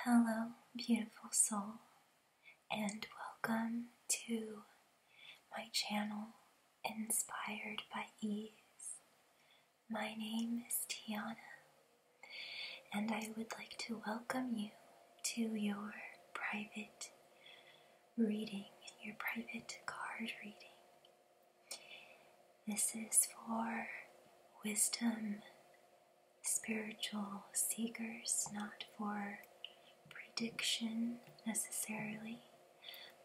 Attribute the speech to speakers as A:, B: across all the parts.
A: Hello, beautiful soul, and welcome to my channel, Inspired by Ease. My name is Tianah, and I would like to welcome you to your private reading, your private card reading. This is for wisdom, spiritual seekers, not for prediction necessarily,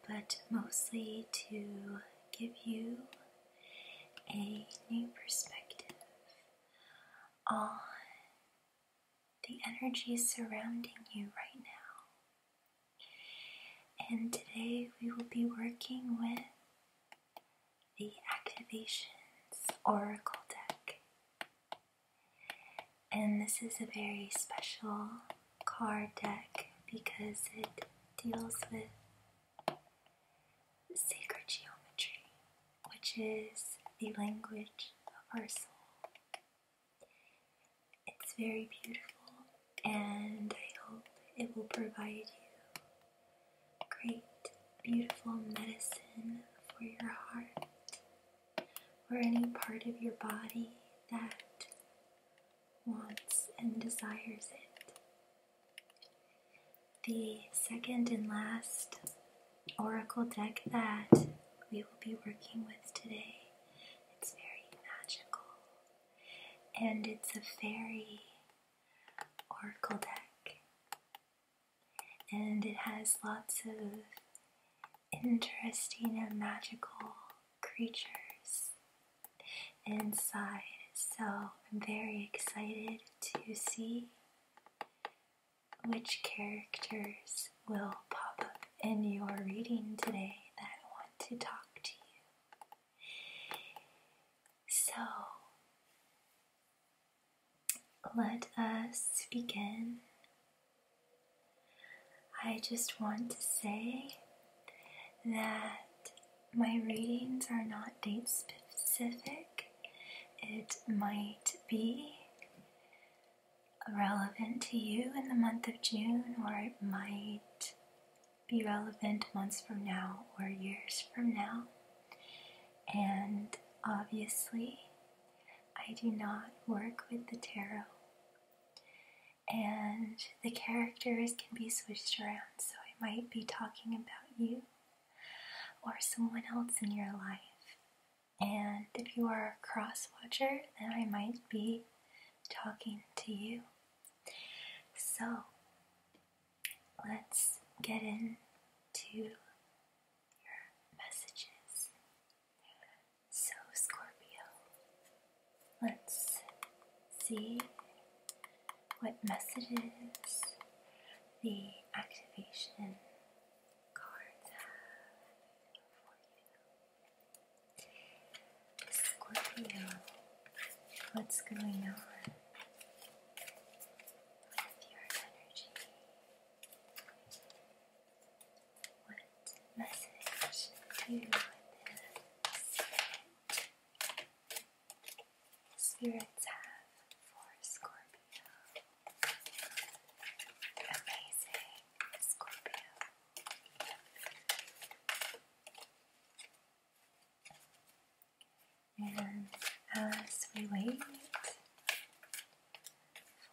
A: but mostly to give you a new perspective on the energies surrounding you right now. And today we will be working with the Activations Oracle deck. And this is a very special card deck because it deals with sacred geometry, which is the language of our soul. It's very beautiful, and I hope it will provide you great, beautiful medicine for your heart or any part of your body that wants and desires it. The second and last oracle deck that we will be working with today, it's very magical, and it's a fairy oracle deck, and it has lots of interesting and magical creatures inside, so I'm very excited to see which characters will pop up in your reading today that want to talk to you. So, let us begin. I just want to say that my readings are not date specific. It might be relevant to you in the month of June, or it might be relevant months from now or years from now. And obviously, I do not work with the tarot, and the characters can be switched around, so I might be talking about you or someone else in your life. And if you are a cross watcher, then I might be talking to you. So, let's get into your messages. So, Scorpio, let's see what messages the activation cards have for you. Scorpio, what's going on? Spirits have for Scorpio. Amazing, Scorpio. And as we wait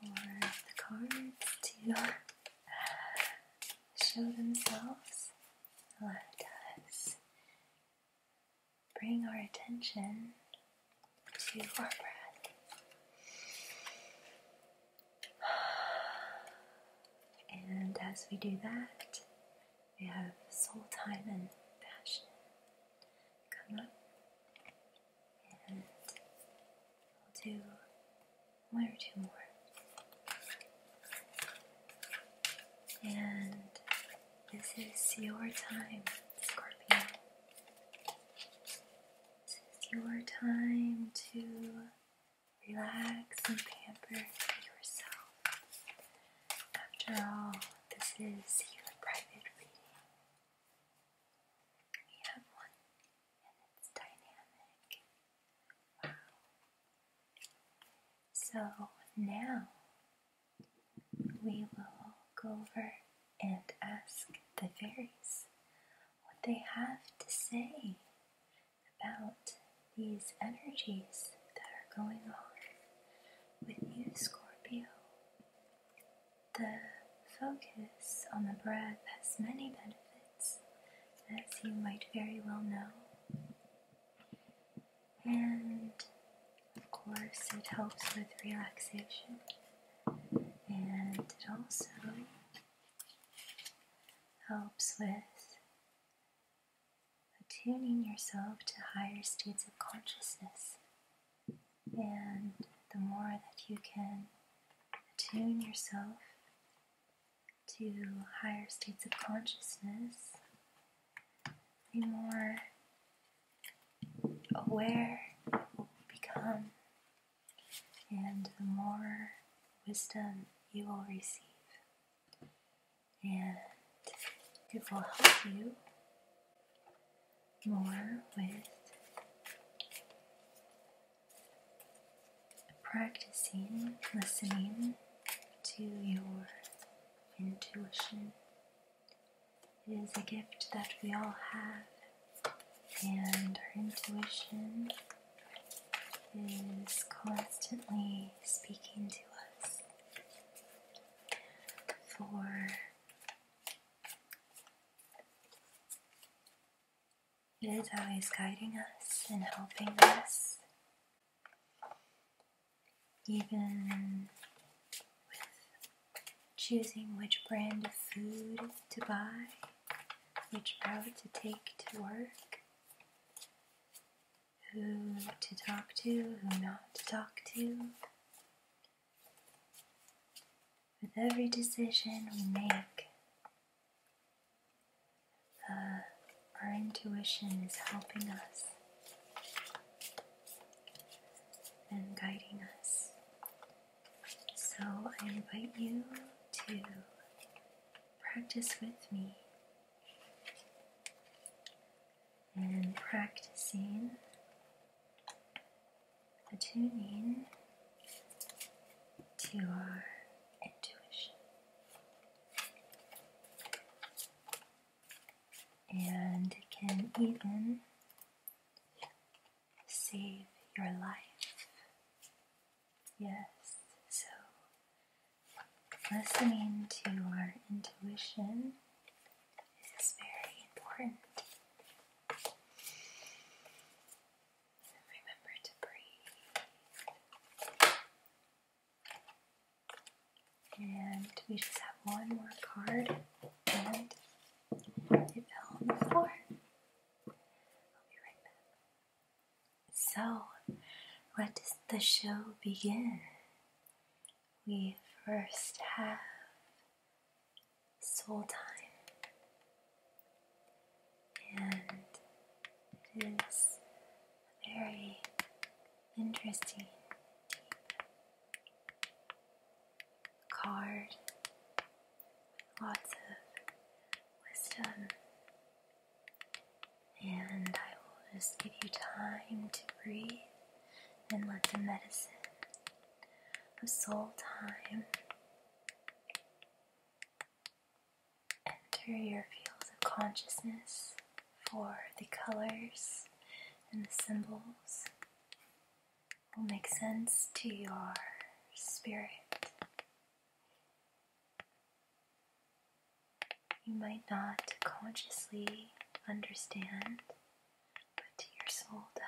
A: for the cards to show themselves, let us bring our attention to our breath. And as we do that, we have soul time and passion come up, and we'll do one or two more. And this is your time, Scorpio. This is your time to relax and pamper yourself. After all, this is your private reading. We have one, and it's dynamic. Wow. So now we will go over and ask the fairies what they have to say about these energies that are going on with you, Scorpio. The focus on the breath has many benefits, as you might very well know. And of course, it helps with relaxation, and it also helps with attuning yourself to higher states of consciousness. And the more that you can attune yourself to higher states of consciousness, the more aware you will become, and the more wisdom you will receive. And it will help you more with practicing listening to your intuition. It is a gift that we all have, and our intuition is constantly speaking to us. It is always guiding us and helping us, even with choosing which brand of food to buy, which route to take to work, who to talk to, who not to talk to. With every decision we make, our intuition is helping us and guiding us. So I invite you to practice with me and practicing attuning to our intuition. And it can even save your life. Yes, so listening to our intuition is very important. Remember to breathe. And we just have one more card, and it fell on the floor. I'll be right back. So, let the show begin. We first have soul time, and it is a very interesting, deep card with lots of wisdom, and I will just give you time to breathe and let the medicine of soul time enter your field of consciousness, for the colors and the symbols will make sense to your spirit. You might not consciously understand, but your soul does.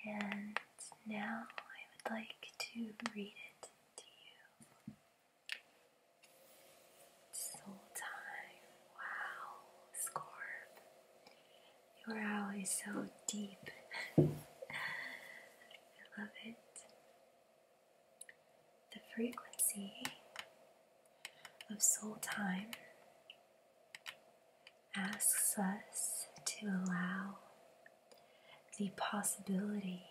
A: And now I would like to read it to you. Soul time. Wow, Scorp. Your owl is so deep. I love it. The frequency of soul time asks us to allow the possibility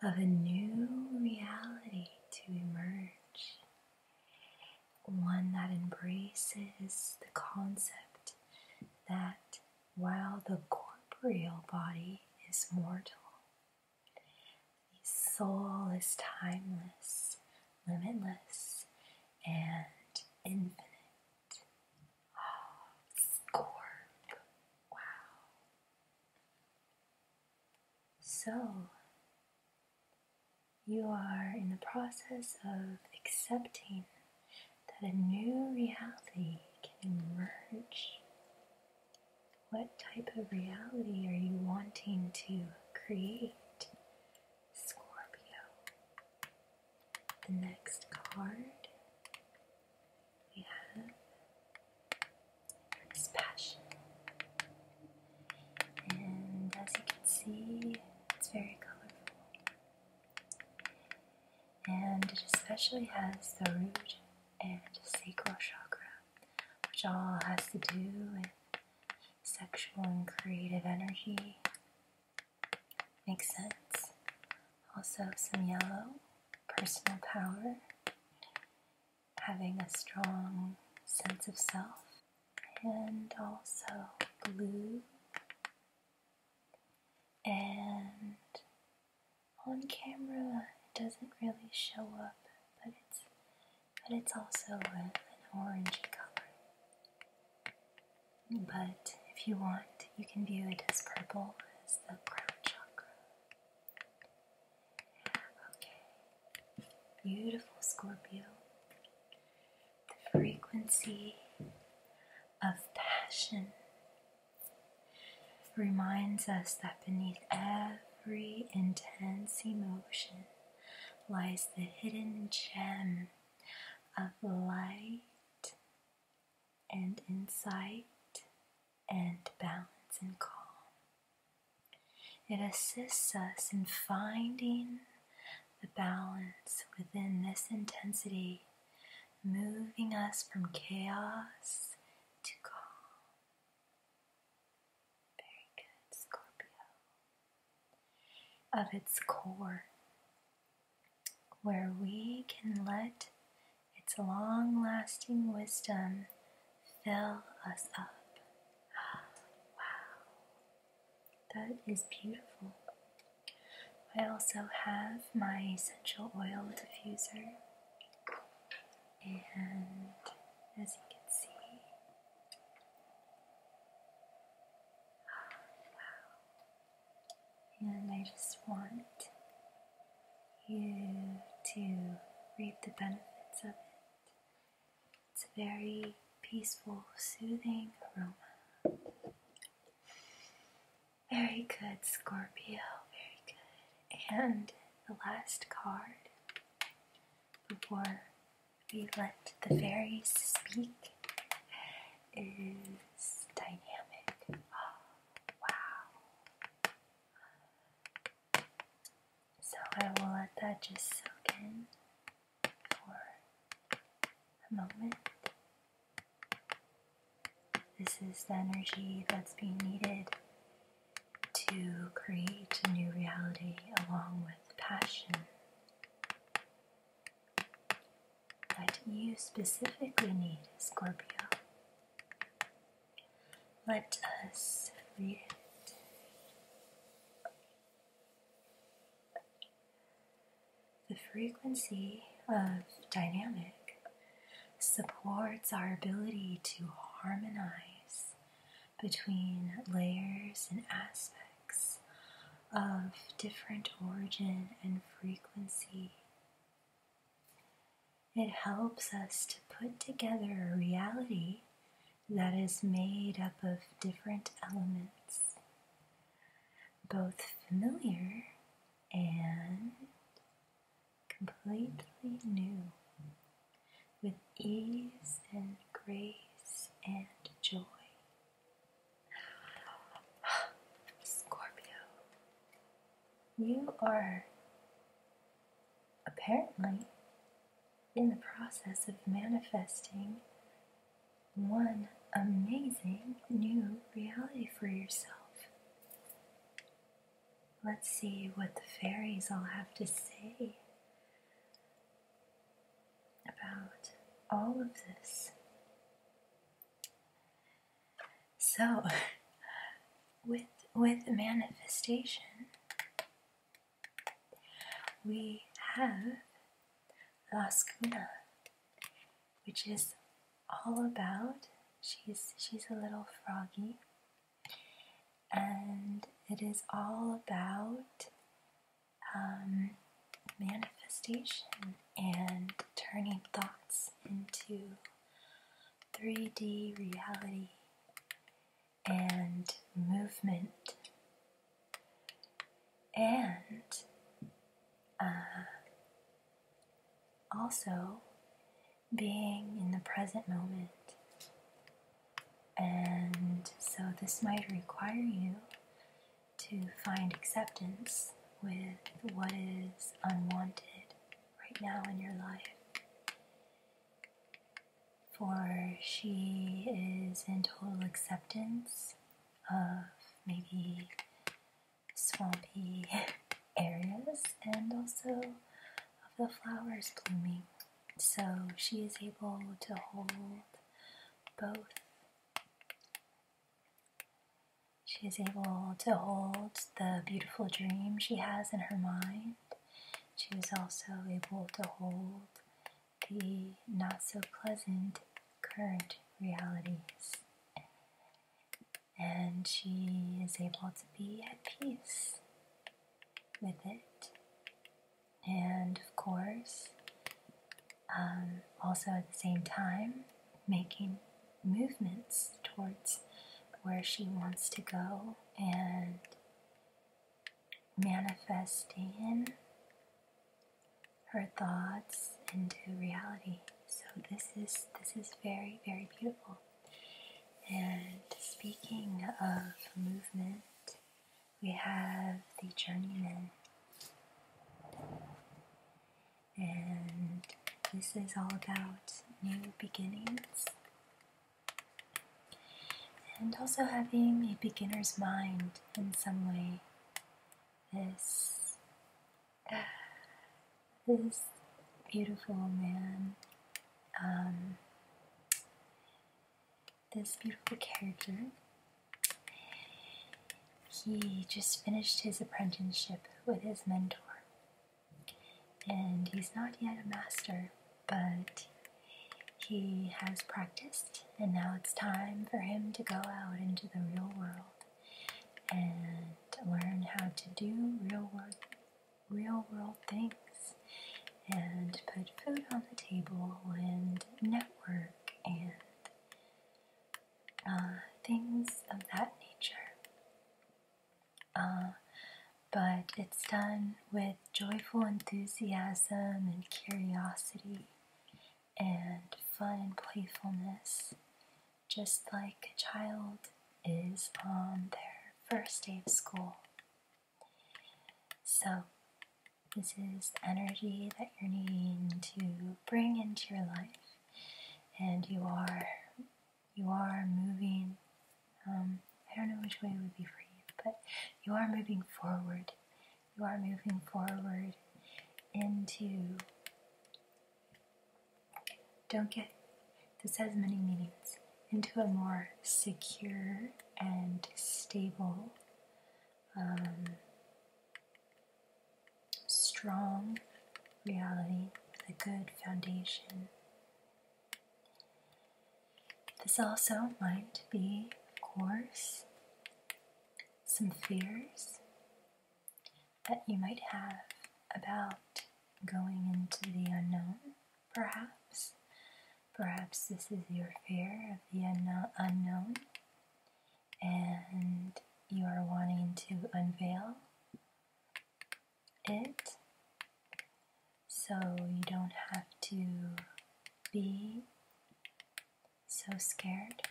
A: of a new reality to emerge, one that embraces the concept that while the corporeal body is mortal, the soul is timeless, limitless and infinite. Oh, Scorp. Wow. So, you are in the process of accepting that a new reality can emerge. What type of reality are you wanting to create, Scorpio? The next card we have is passion. And as you can see, it's very colorful. And it especially has the root and sacral chakra, which all has to do with sexual and creative energy. Makes sense. Also some yellow, personal power, having a strong sense of self, and also blue, and on camera it doesn't really show up, but it's also an orangey color. But if you want, you can view it as purple, as the crown chakra. Okay, beautiful Scorpio. The frequency of passion reminds us that beneath every intense emotion lies the hidden gem of light and insight and balance and calm. It assists us in finding the balance within this intensity, moving us from chaos to calm. Very good, Scorpio. Of its core, where we can let its long-lasting wisdom fill us up. Wow, that is beautiful. I also have my essential oil diffuser, and as you can see, wow, and I just want you to reap the benefits of it. It's a very peaceful, soothing aroma. Very good, Scorpio, very good. And the last card, before we let the fairies speak, is dynamic. Oh, wow. So I will let that just soak in for a moment. This is the energy that's being needed to create a new reality along with passion that you specifically need, Scorpio. Let us read it. The frequency of dynamic supports our ability to harmonize between layers and aspects of different origin and frequency. It helps us to put together a reality that is made up of different elements, both familiar and completely new, with ease and grace and joy. Scorpio, you are apparently in the process of manifesting one amazing new reality for yourself. Let's see what the fairies all have to say about all of this. So, with manifestation, we have Laskuna, which is all about, she's a little froggy, and it is all about manifestation and turning thoughts into 3D reality and movement, and also being in the present moment. And so this might require you to find acceptance with what is unwanted right now in your life. For she is in total acceptance of maybe swampy areas and also of the flowers blooming. So she is able to hold both. She is able to hold the beautiful dream she has in her mind. She is also able to hold the not so pleasant current realities. And she is able to be at peace with it. And of course, also at the same time, making movements towards where she wants to go and manifesting her thoughts into reality. So this is very, very beautiful. And speaking of movement, we have the journeyman. And this is all about new beginnings. And also having a beginner's mind in some way. This beautiful man, this beautiful character, he just finished his apprenticeship with his mentor. And he's not yet a master, but he has practiced, and now it's time for him to go out into the real world and learn how to do real world things and put food on the table and network and things of that nature. But it's done with joyful enthusiasm and curiosity and fun and playfulness, just like a child is on their first day of school. So this is the energy that you're needing to bring into your life, and you are moving, I don't know which way it would be for you, but you are moving forward. You are moving forward into, this has many meanings, into a more secure and stable, strong reality with a good foundation. This also might be, of course, some fears that you might have about going into the unknown, perhaps. Perhaps this is your fear of the unknown, and you are wanting to unveil it so you don't have to be so scared.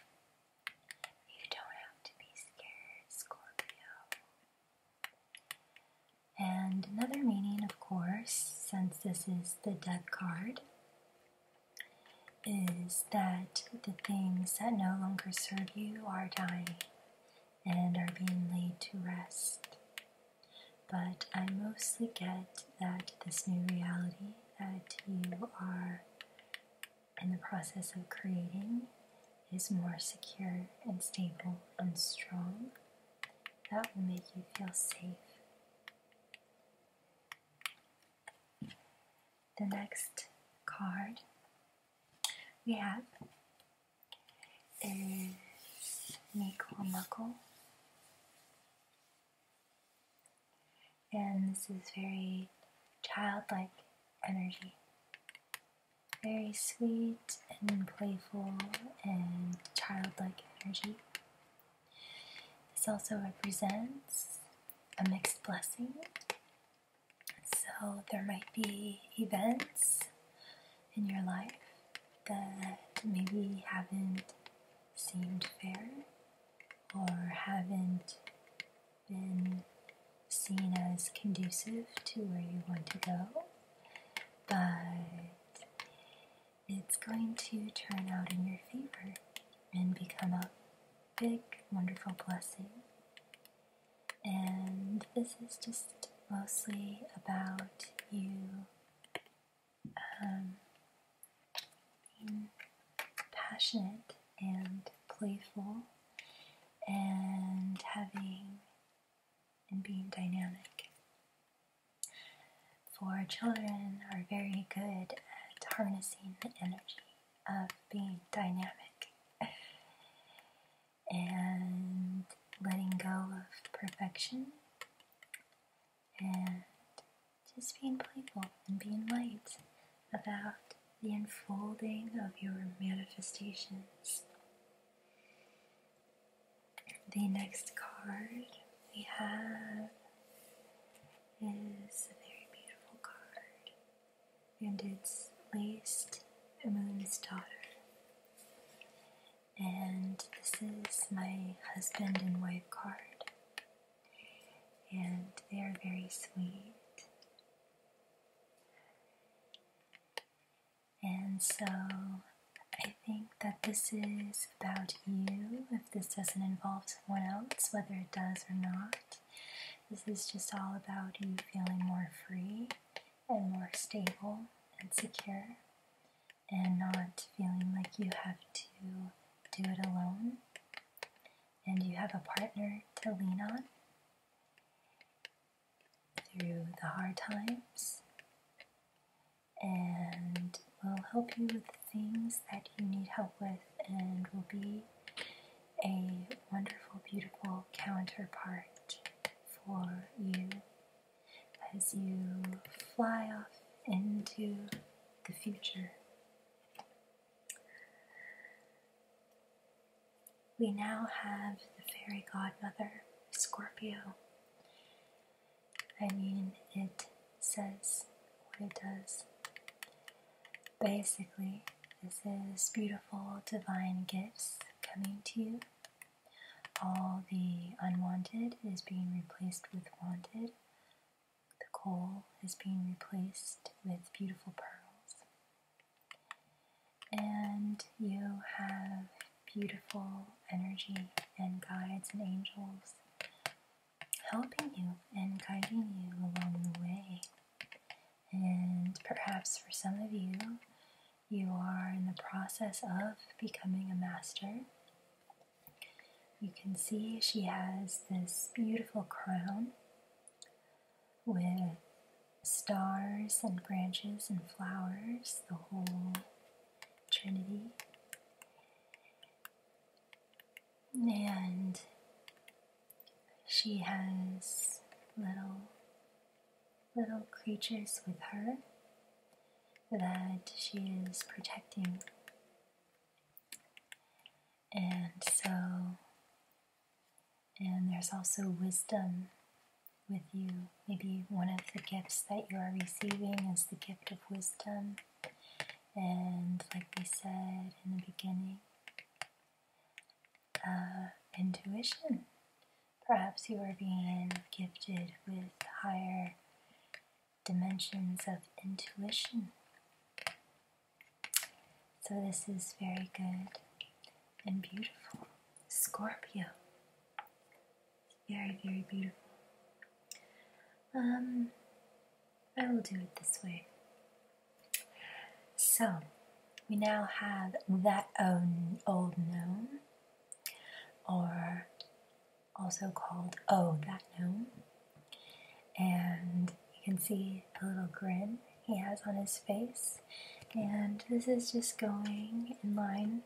A: You don't have to be scared, Scorpio. And another meaning, of course, since this is the Death card, is that the things that no longer serve you are dying and are being laid to rest. But I mostly get that this new reality that you are in the process of creating is more secure and stable and strong. That will make you feel safe. The next card we have is Knuckle. And this is very childlike energy. Very sweet and playful and childlike energy. This also represents a mixed blessing. So there might be events in your life that maybe haven't seemed fair or haven't been seen as conducive to where you want to go, but it's going to turn out in your favor and become a big, wonderful blessing. And this is just mostly about you being passionate and playful and being dynamic. For children are very good at harnessing the energy of being dynamic and letting go of perfection and just being playful and being light about the unfolding of your manifestations. The next card we have is a very beautiful card, and it's Laced Moon's Daughter. And this is my husband and wife card, and they are very sweet. And so I think that this is about you, if this doesn't involve someone else, whether it does or not. This is just all about you feeling more free and more stable and secure and not feeling like you have to do it alone. And you have a partner to lean on through the hard times and will help you with the things that you need help with and will be a wonderful, beautiful counterpart for you as you fly off into the future. We now have the fairy godmother, Scorpio. I mean, it says what it does. Basically, this is beautiful divine gifts coming to you. All the unwanted is being replaced with wanted. The coal is being replaced with beautiful pearls. And you have beautiful energy and guides and angels helping you and guiding you along the way. And perhaps for some of you, you are in the process of becoming a master. You can see she has this beautiful crown with stars and branches and flowers, the whole trinity. And she has little creatures with her that she is protecting. And there's also wisdom with you. Maybe one of the gifts that you are receiving is the gift of wisdom. And like we said in the beginning, intuition. Perhaps you are being gifted with higher dimensions of intuition. So this is very good and beautiful. Scorpio. Very, very beautiful. I will do it this way. So, we now have that old gnome, or also called that gnome. And you can see the little grin he has on his face. And this is just going in line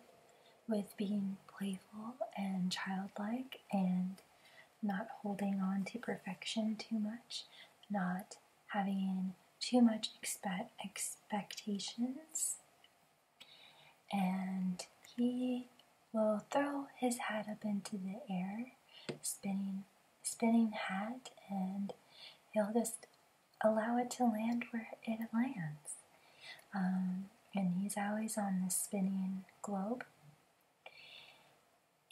A: with being playful and childlike and not holding on to perfection too much, not having too much expectations. And he will throw his hat up into the air, spinning hat, and he'll just allow it to land where it lands. And he's always on this spinning globe.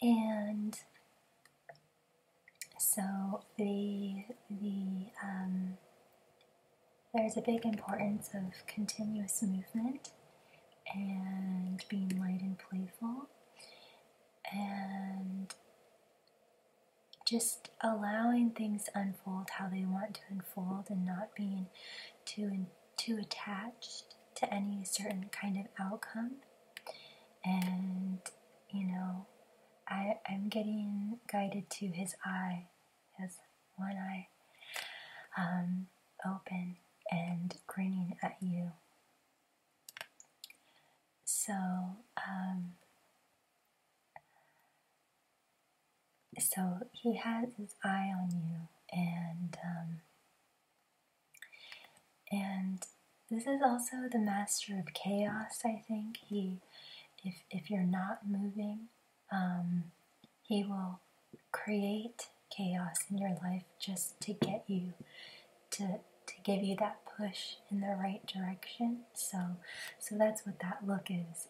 A: And so there's a big importance of continuous movement and being light and playful, and just allowing things to unfold how they want to unfold, and not being too attached to any certain kind of outcome. And I'm getting guided to his eye, his one eye open and grinning at you. So he has his eye on you, and this is also the master of chaos. I think if you're not moving, he will create chaos in your life just to get you to give you that push in the right direction. So that's what that look is.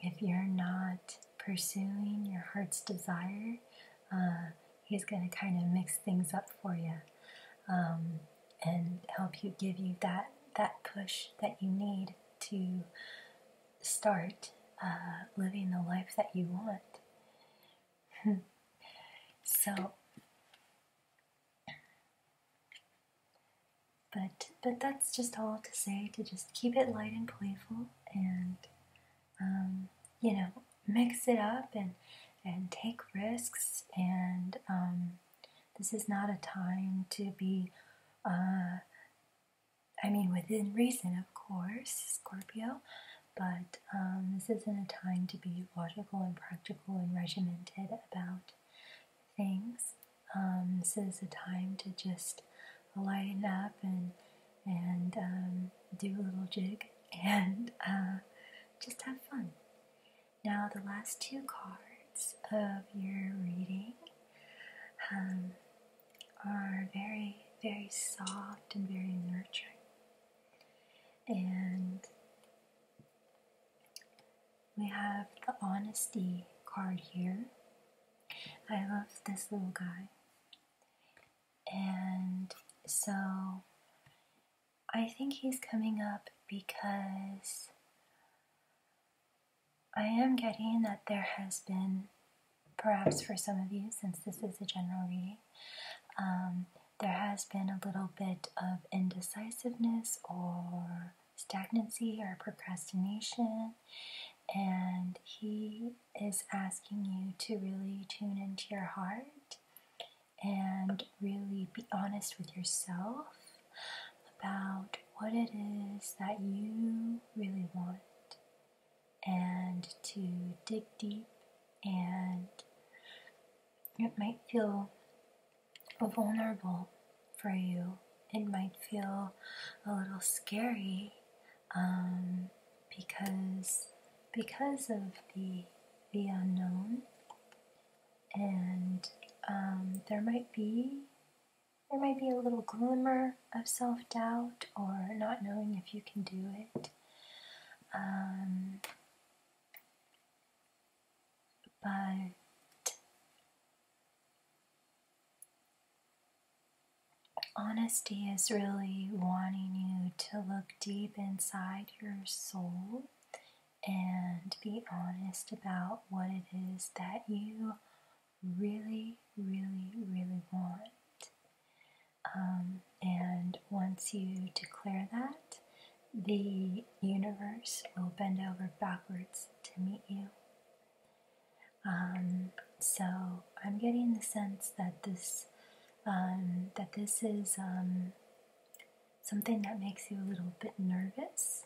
A: If you're not pursuing your heart's desire, he's going to kind of mix things up for you, and help you, give you that push that you need to start living the life that you want. But that's just all to say, to just keep it light and playful, and mix it up and take risks. And this is not a time to be, within reason, of course, Scorpio, but this isn't a time to be logical and practical and regimented about things. This is a time to just lighten up and do a little jig and just have fun. Now, the last two cards of your reading are very, very soft and very nurturing. And we have the honesty card here. I love this little guy. And so I think he's coming up because I am getting that there has been, perhaps for some of you, since this is a general reading, there has been a little bit of indecisiveness or stagnancy or procrastination, and he is asking you to really tune into your heart and really be honest with yourself about what it is that you really want, and to dig deep. And it might feel vulnerable for you. It might feel a little scary because of the unknown, and there might be a little glimmer of self-doubt or not knowing if you can do it. But honesty is really wanting you to look deep inside your soul and be honest about what it is that you really, really, really want. And once you declare that, the universe will bend over backwards to meet you. So I'm getting the sense that this is something that makes you a little bit nervous,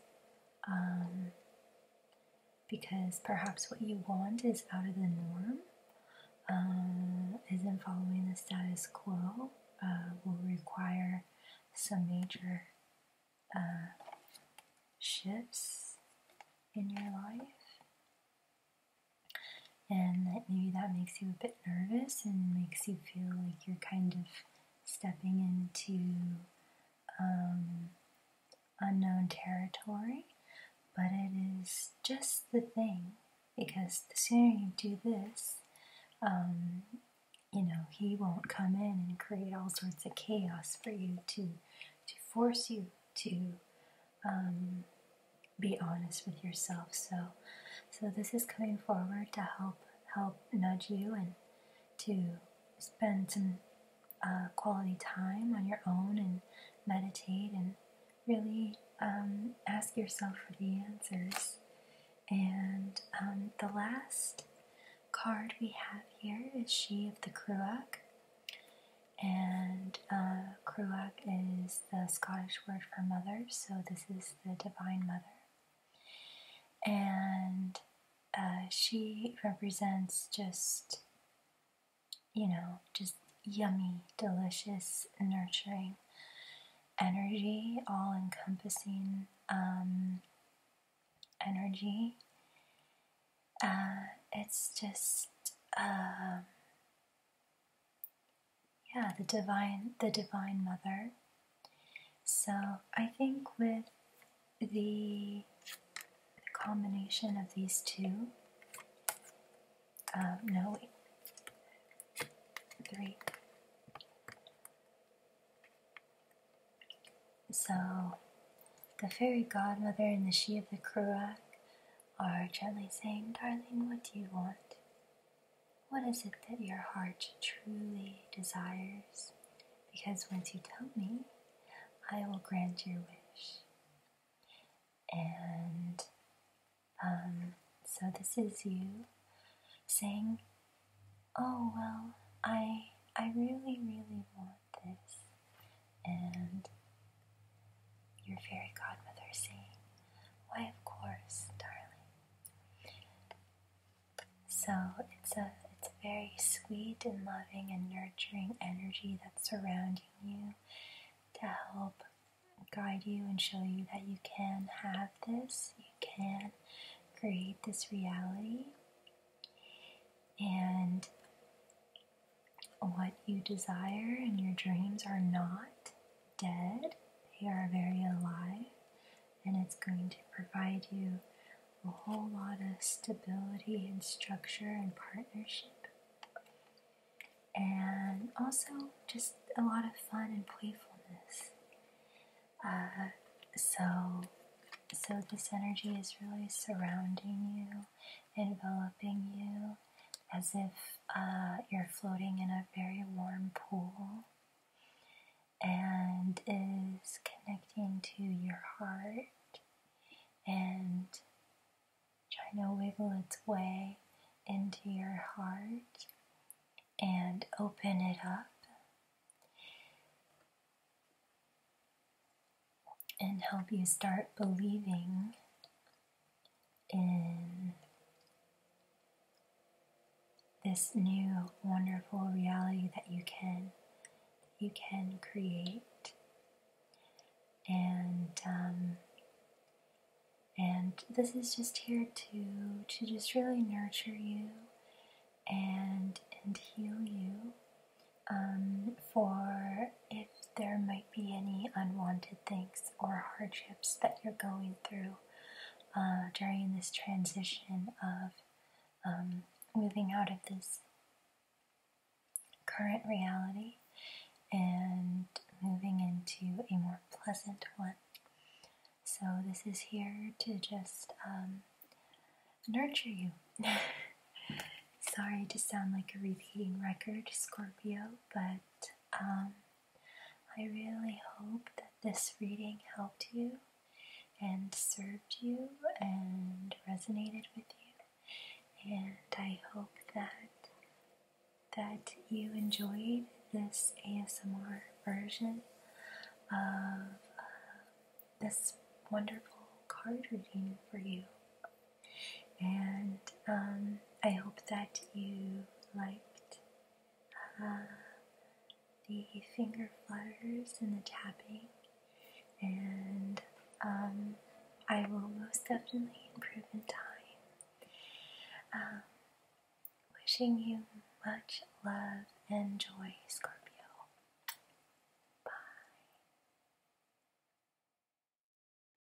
A: because perhaps what you want is out of the norm, isn't following the status quo, will require some major shifts in your life, and that maybe that makes you a bit nervous and makes you feel like you're kind of stepping into unknown territory. But it is just the thing, because the sooner you do this, he won't come in and create all sorts of chaos for you to force you to be honest with yourself. So this is coming forward to help nudge you and to spend some quality time on your own and meditate and really ask yourself for the answers. And the last card we have here is She of the Cruach. And Cruach is the Scottish word for mother, so this is the Divine Mother. And she represents just yummy, delicious, nurturing energy, all-encompassing energy. It's just, the divine mother. So I think with the combination of these two, three. So the fairy godmother and the She of the Cruach are gently saying, "Darling, what do you want? What is it that your heart truly desires? Because once you tell me, I will grant your wish." And so this is you saying, "Oh, well, I really, really want this." And your fairy godmother is saying, "Why, of course, darling." So it's a very sweet and loving and nurturing energy that's surrounding you to help guide you and show you that you can have this, you can create this reality, and what you desire and your dreams are not dead, they are very alive, and it's going to provide you a whole lot of stability and structure and partnership, and also just a lot of fun and playfulness. So this energy is really surrounding you, enveloping you, as if you're floating in a very warm pool, and is connecting to your heart and trying to wiggle its way into your heart and open it up and help you start believing in this new wonderful reality that you can create. And this is just here to just really nurture you and heal you, for if there might be any unwanted things or hardships that you're going through during this transition of moving out of this current reality and moving into a more pleasant one. So this is here to just nurture you. Sorry to sound like a repeating record, Scorpio, but I really hope that this reading helped you and served you and resonated with you. And I hope that you enjoyed this ASMR version of this wonderful card reading for you. And I hope that you liked the finger flutters and the tapping. And I will most definitely improve in time. Wishing you much love and joy, Scorpio.